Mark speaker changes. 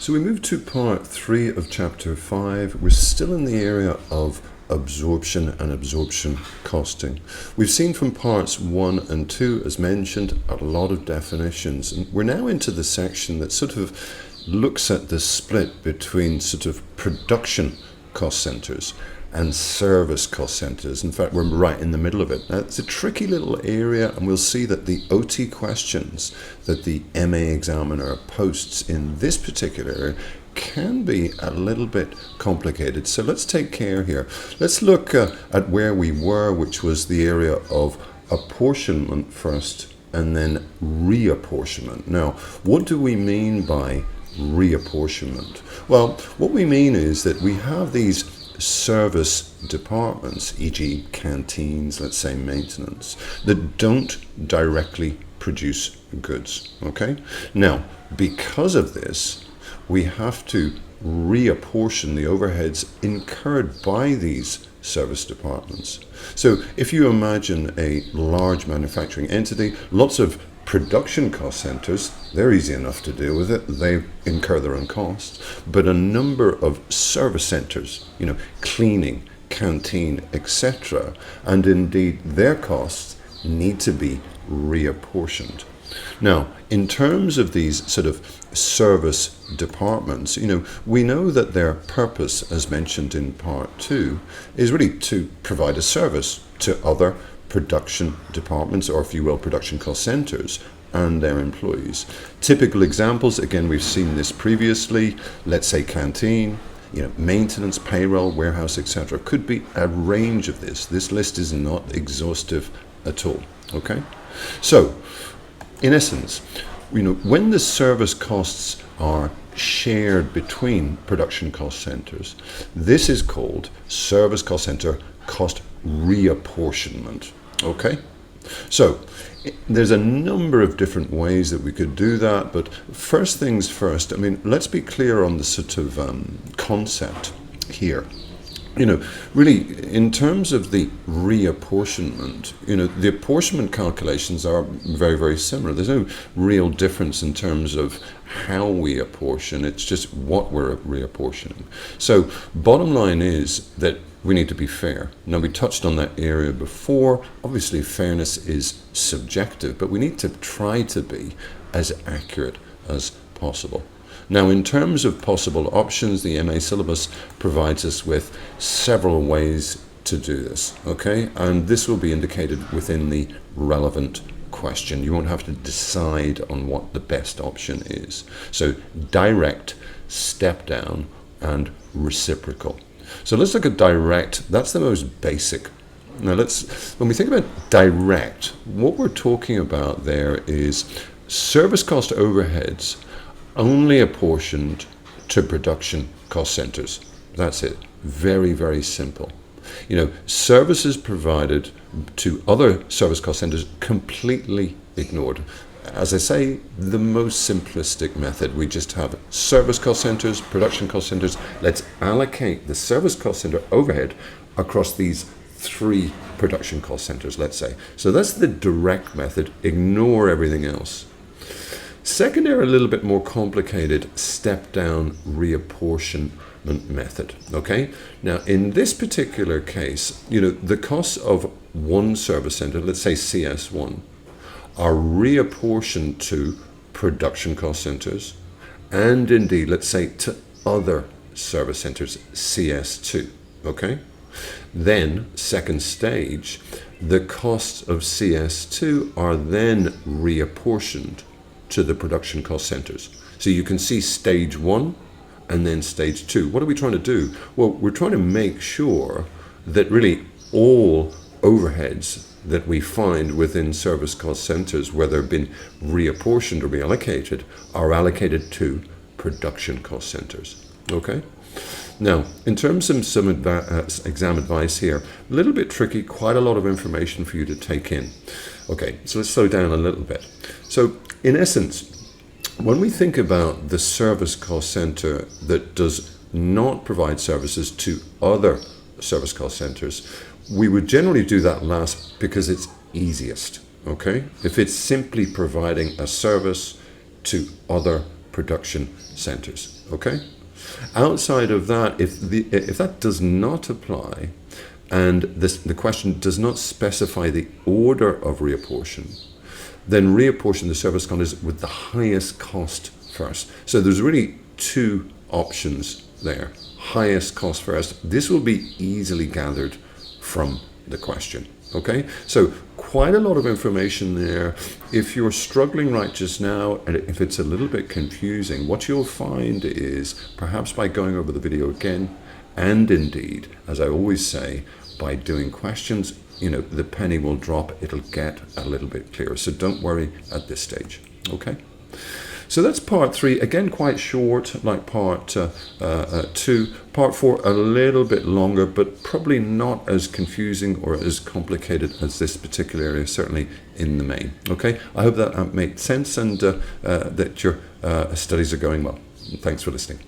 Speaker 1: So we move to part 3 of chapter 5. We're still in the area of absorption and absorption costing. We've seen from parts 1 and 2, as mentioned, a lot of definitions. And we're now into the section that sort of looks at the split between sort of production cost centers and service cost centers. In fact, we're right in the middle of it. Now, it's a tricky little area, and we'll see that the OT questions that the MA examiner posts in this particular area can be a little bit complicated. So let's take care here. Let's look at where we were, which was the area of apportionment first and then reapportionment. Now, what do we mean by reapportionment? Well, what we mean is that we have these service departments, e.g. canteens, let's say maintenance, that don't directly produce goods, okay? Now, because of this, we have to reapportion the overheads incurred by these service departments. So if you imagine a large manufacturing entity, lots of production cost centers, they're easy enough to deal with it. They incur their own costs. But a number of service centers, cleaning, canteen, etc., and indeed their costs need to be reapportioned. Now, in terms of these sort of service departments, we know that their purpose, as mentioned in part 2, is really to provide a service to other production departments, or if you will, production cost centers and their employees. Typical examples, again, we've seen this previously, let's say canteen, maintenance, payroll, warehouse, etc. Could be a range of this. This list is not exhaustive at all, okay? So, in essence, when the service costs are shared between production cost centers, this is called service cost center cost reapportionment. Okay, so there's a number of different ways that we could do that, but first things first, let's be clear on the sort of concept here. Really, in terms of the reapportionment, the apportionment calculations are very, very similar. There's no real difference in terms of how we apportion. It's just what we're reapportioning. So bottom line is that we need to be fair. Now, we touched on that area before. Obviously, fairness is subjective, but we need to try to be as accurate as possible. Now, in terms of possible options, the MA syllabus provides us with several ways to do this, okay? And this will be indicated within the relevant question. You won't have to decide on what the best option is. So, direct, step down, and reciprocal. So let's look at direct. That's the most basic. Now when we think about direct, what we're talking about there is service cost overheads only apportioned to production cost centers. That's it. Very, very simple. Services provided to other service cost centers completely ignored. As I say, the most simplistic method. We just have service cost centers, production cost centers. Let's allocate the service cost center overhead across these 3 production cost centers, let's say. So that's the direct method. Ignore everything else. Secondary, a little bit more complicated, step-down reapportionment method, okay? Now, in this particular case, the costs of one service center, let's say CS1, are reapportioned to production cost centers and indeed, let's say, to other service centers, CS2, okay? Then, second stage, the costs of CS2 are then reapportioned to the production cost centers. So you can see stage 1 and then stage 2. What are we trying to do? Well, we're trying to make sure that really all overheads that we find within service cost centers, whether been reapportioned or reallocated, are allocated to production cost centers. Okay? Now, in terms of some exam advice here, a little bit tricky, quite a lot of information for you to take in. Okay, so let's slow down a little bit. So, in essence, when we think about the service cost center that does not provide services to other service cost centers, we would generally do that last because it's easiest, okay? If it's simply providing a service to other production centers. Okay? Outside of that, if that does not apply, and the question does not specify the order of reapportion, then reapportion the service content with the highest cost first. So there's really two options there. Highest cost first. This will be easily gathered from the question. Okay, so quite a lot of information there. If you're struggling right just now, and if it's a little bit confusing, what you'll find is perhaps by going over the video again, and indeed, as I always say, by doing questions, the penny will drop. It'll get a little bit clearer. So don't worry at this stage. Okay. So that's part 3, again quite short, like part 2. Part 4 a little bit longer, but probably not as confusing or as complicated as this particular area, certainly in the main. Okay, I hope that made sense, and that your studies are going well. Thanks for listening.